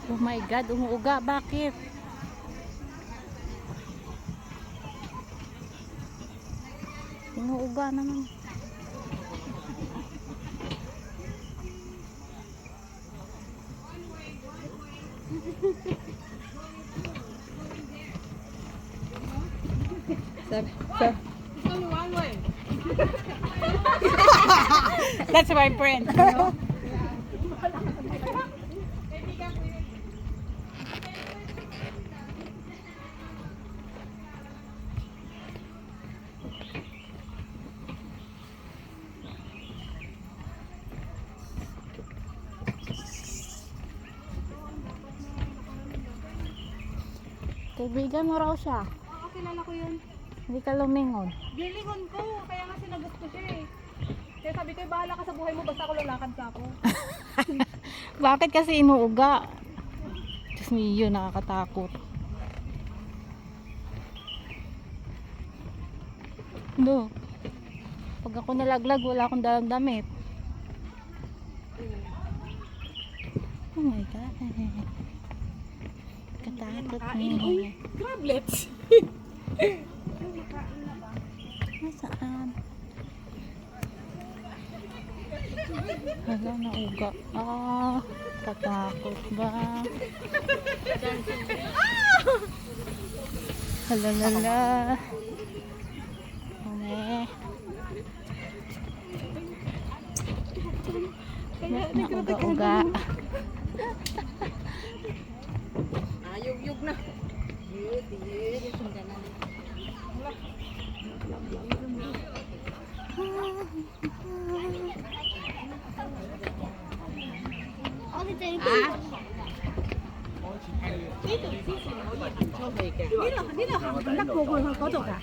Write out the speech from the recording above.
Oh my God, umuuga. Bakit? Umuuga naman. It's only one way. That's my friend. You know? Kaibigan mo raw siya. Oo, kilala ko yun. Hindi ka lumingon. Gilingon ko, kaya nga sinagot ko siya eh. Kaya sabi ko, bahala ka sa buhay mo, basta ako lalakad ka ako. Bakit kasi inuuga? Diyos niyo, nakakatakot. No. Pag ako nalaglag, wala akong dalang damit. Oh my God. Katakot niya. Grablets! Nasaan? Wala, nauga. Ah, katakot ba? Halalala. Nauga-uga. Ayog-yog na. Đi là, nó cô hồi có được à?